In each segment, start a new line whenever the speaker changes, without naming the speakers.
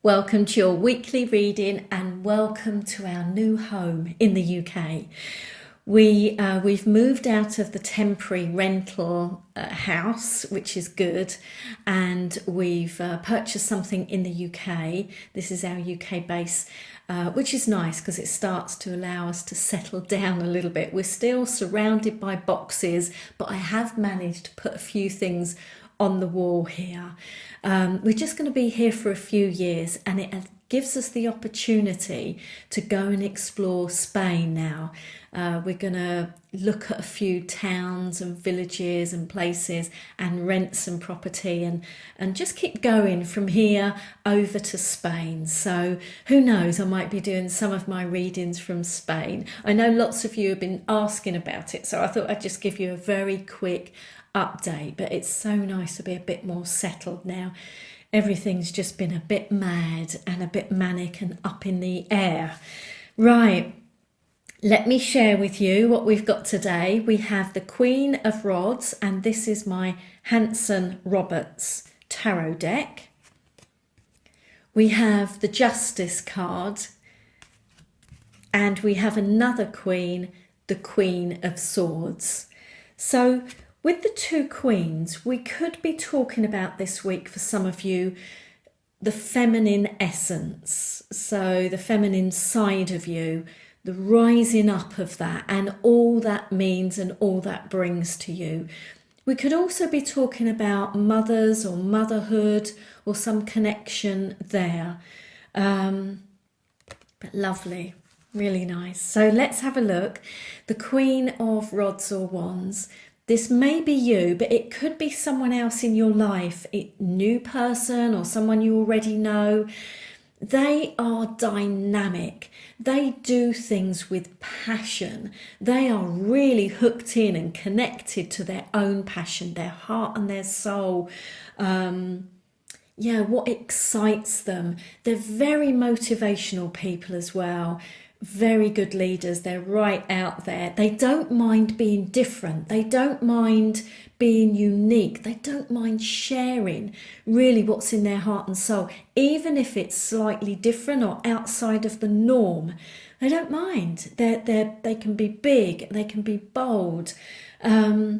Welcome to your weekly reading and welcome to our new home in the UK. We've moved out of the temporary rental house, which is good, and we've purchased something in the UK. This is our UK base, which is nice because it starts to allow us to settle down a little bit. We're still surrounded by boxes, but I have managed to put a few things on the wall here. We're just going to be here for a few years, and it gives us the opportunity to go and explore Spain now. We're going to look at a few towns and villages and places and rent some property and just keep going from here over to Spain. So who knows, I might be doing some of my readings from Spain. I know lots of you have been asking about it, so I thought I'd just give you a very quick update, but it's so nice to be a bit more settled now. Everything's just been a bit mad and a bit manic and up in the air. Right, let me share with you what we've got today. We have the Queen of Rods, and this is my Hanson Roberts tarot deck. We have the Justice card, and we have another Queen, the Queen of Swords. So with the two queens, we could be talking about this week for some of you the feminine essence, so the feminine side of you, the rising up of that and all that means and all that brings to you. We could also be talking about mothers or motherhood or some connection there. But lovely, really nice. So let's have a look. The Queen of Rods or Wands. This may be you, but it could be someone else in your life, a new person or someone you already know. They are dynamic. They do things with passion. They are really hooked in and connected to their own passion, their heart and their soul. What excites them. They're very motivational people as well. Very good leaders. They're right out there. They don't mind being different. They don't mind being unique. They don't mind sharing really what's in their heart and soul, even if it's slightly different or outside of the norm. They don't mind. They can be big. They can be bold. I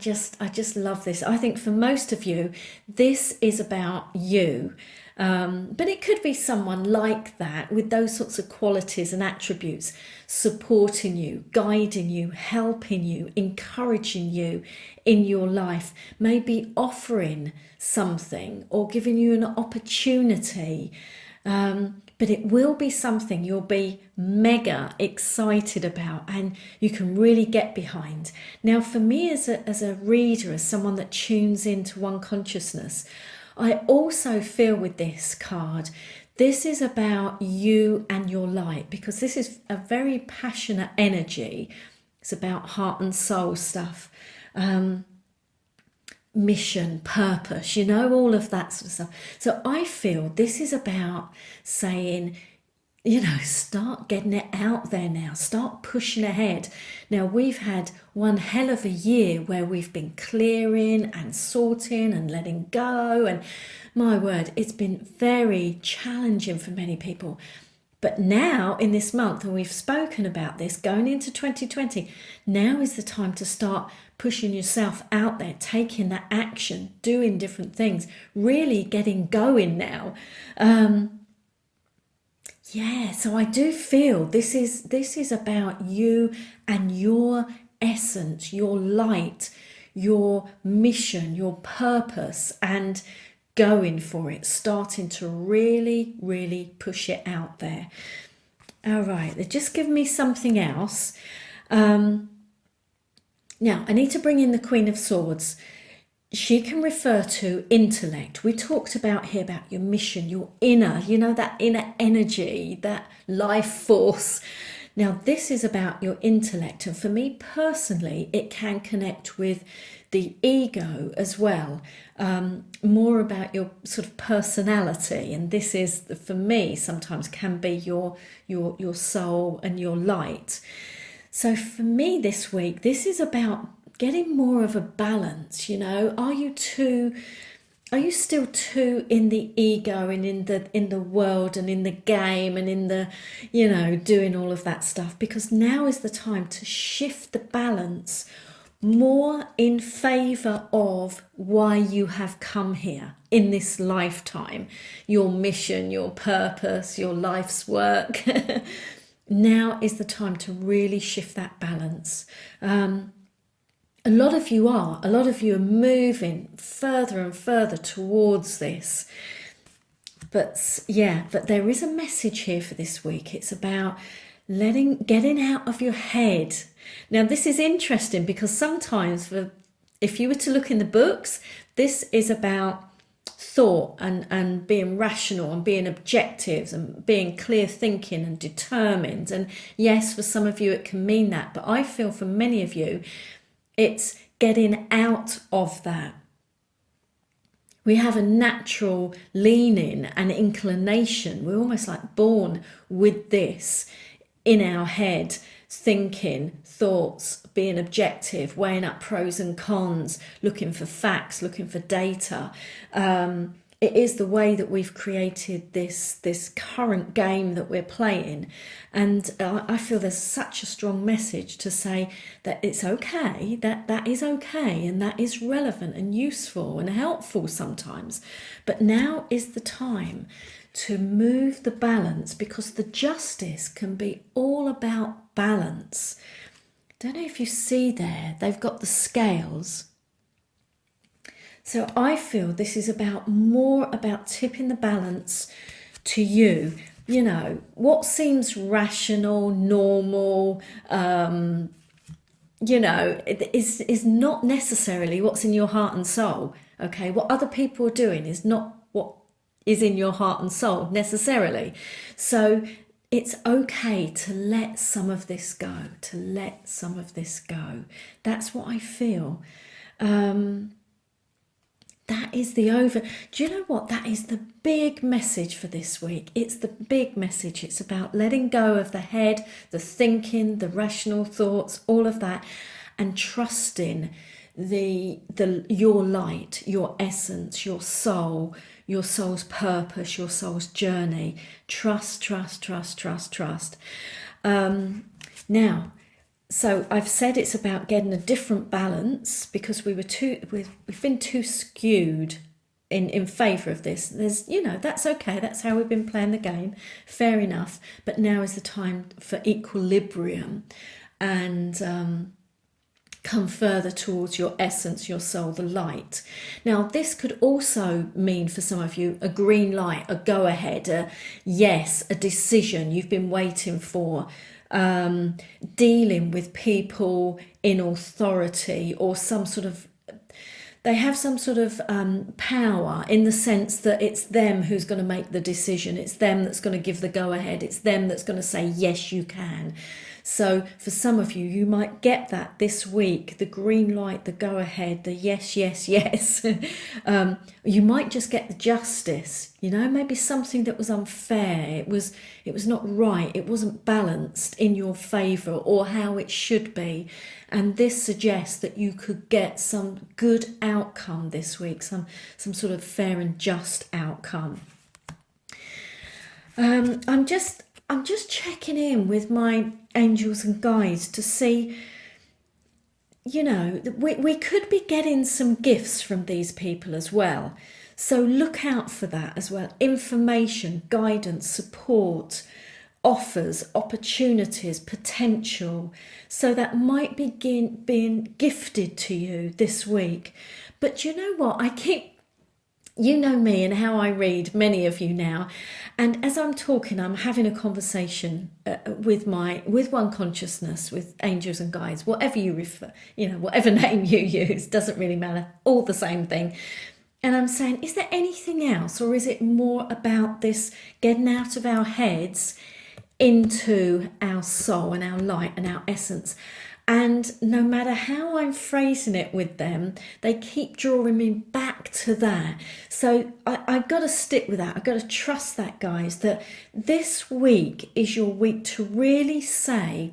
just love this. I think for most of you, this is about you. But it could be someone like that with those sorts of qualities and attributes, supporting you, guiding you, helping you, encouraging you in your life, maybe offering something or giving you an opportunity. But it will be something you'll be mega excited about and you can really get behind. Now, for me as a reader, as someone that tunes into one consciousness, I also feel with this card, this is about you and your light, because this is a very passionate energy. It's about heart and soul stuff, mission, purpose, all of that sort of stuff. So I feel this is about saying, start getting it out there now, start pushing ahead. Now, we've had one hell of a year where we've been clearing and sorting and letting go. And my word, it's been very challenging for many people. But now in this month, and we've spoken about this going into 2020, now is the time to start pushing yourself out there, taking that action, doing different things, really getting going now. So I do feel this is about you and your essence, your light, your mission, your purpose, and going for it, starting to really, really push it out there. All right, they're just giving me something else. Now, I need to bring in the Queen of Swords. She can refer to intellect. We talked about here about your mission, your inner, that inner energy, that life force. Now, this is about your intellect. And for me personally, it can connect with the ego as well, more about your sort of personality. And this is, for me, sometimes can be your soul and your light. So for me this week, this is about getting more of a balance. Are you too are you still too in the ego and in the world and in the game and in the, doing all of that stuff? Because now is the time to shift the balance more in favor of why you have come here in this lifetime, your mission, your purpose, your life's work. Now is the time to really shift that balance. A lot of you are moving further and further towards this. But there is a message here for this week. It's about getting out of your head. Now, this is interesting because sometimes if you were to look in the books, this is about thought and being rational and being objective and being clear thinking and determined. And yes, for some of you it can mean that, but I feel for many of you it's getting out of that. We have a natural leaning and inclination. We're almost like born with this in our head, thinking, thoughts, being objective, weighing up pros and cons, looking for facts, looking for data. It is the way that we've created this current game that we're playing. And I feel there's such a strong message to say that it's okay, that is okay, and that is relevant and useful and helpful sometimes. But now is the time to move the balance, because the justice can be all about balance. Don't know if you see there, they've got the scales. So I feel this is more about tipping the balance to you. What seems rational, normal, is not necessarily what's in your heart and soul. Okay, what other people are doing is not what is in your heart and soul necessarily. So it's okay to let some of this go, That's what I feel. That is do you know what? That is the big message for this week. It's the big message. It's about letting go of the head, the thinking, the rational thoughts, all of that, and trusting your light, your essence, your soul's purpose, your soul's journey. Trust. Now, so I've said it's about getting a different balance, because we've been too skewed in favour of this. That's okay. That's how we've been playing the game. Fair enough. But now is the time for equilibrium and come further towards your essence, your soul, the light. Now, this could also mean for some of you a green light, a go ahead, a yes, a decision you've been waiting for. Dealing with people in authority, or they have some sort of power, in the sense that it's them who's going to make the decision, it's them that's going to give the go ahead, it's them that's going to say yes, you can. So for some of you, you might get that this week, the green light, the go ahead, the yes. You might just get the justice, maybe something that was unfair. It was not right. It wasn't balanced in your favour or how it should be. And this suggests that you could get some good outcome this week, some sort of fair and just outcome. I'm just checking in with my angels and guides to see, we could be getting some gifts from these people as well. So look out for that as well. Information, guidance, support, offers, opportunities, potential. So that might begin being gifted to you this week. But you know what? You know me and how I read, many of you now. And as I'm talking, I'm having a conversation with one consciousness, with angels and guides, whatever you refer, whatever name you use, doesn't really matter, all the same thing. And I'm saying, is there anything else, or is it more about this getting out of our heads into our soul and our light and our essence? And no matter how I'm phrasing it with them, they keep drawing me back to that. So I've got to stick with that. I've got to trust that, guys, that this week is your week to really say,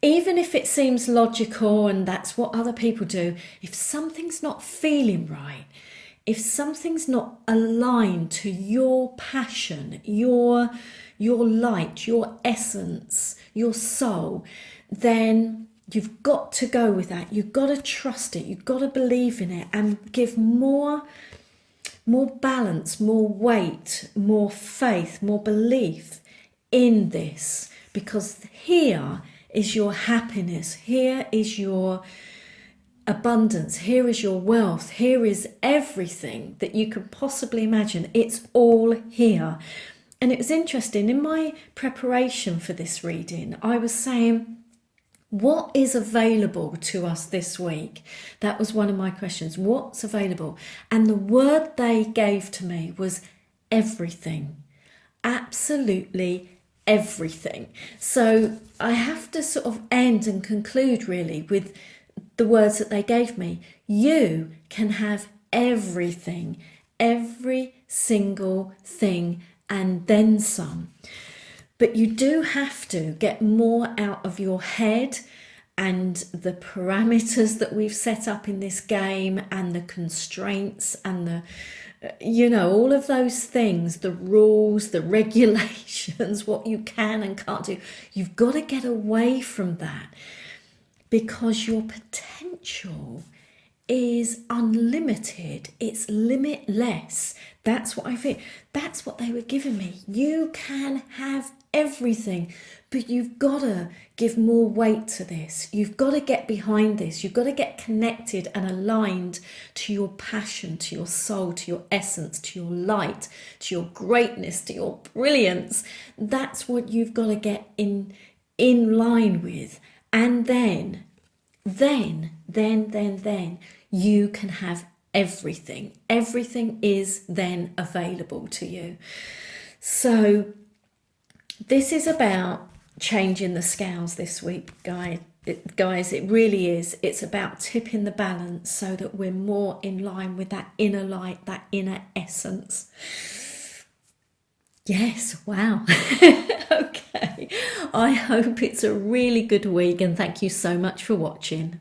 even if it seems logical and that's what other people do, if something's not feeling right, if something's not aligned to your passion, your light, your essence, your soul, then you've got to go with that. You've got to trust it. You've got to believe in it and give more balance, more weight, more faith, more belief in this, because here is your happiness, here is your abundance, here is your wealth, here is everything that you could possibly imagine. It's all here. And it was interesting, in my preparation for this reading, I was saying, what is available to us this week? That was one of my questions. What's available? And the word they gave to me was everything. Absolutely everything. So I have to sort of end and conclude really with the words that they gave me. You can have everything, every single thing, and then some. But you do have to get more out of your head and the parameters that we've set up in this game and the constraints and the, all of those things, the rules, the regulations, what you can and can't do. You've got to get away from that, because your potential is unlimited. It's limitless. That's what I feel. That's what they were giving me. You can have everything, but you've got to give more weight to this. You've got to get behind this. You've got to get connected and aligned to your passion, to your soul, to your essence, to your light, to your greatness, to your brilliance. That's what you've got to get in line with. And then you can have everything. Everything is then available to you. So this is about changing the scales this week, guys. It really is. It's about tipping the balance so that we're more in line with that inner light, that inner essence. Yes, wow. Okay. I hope it's a really good week, and thank you so much for watching.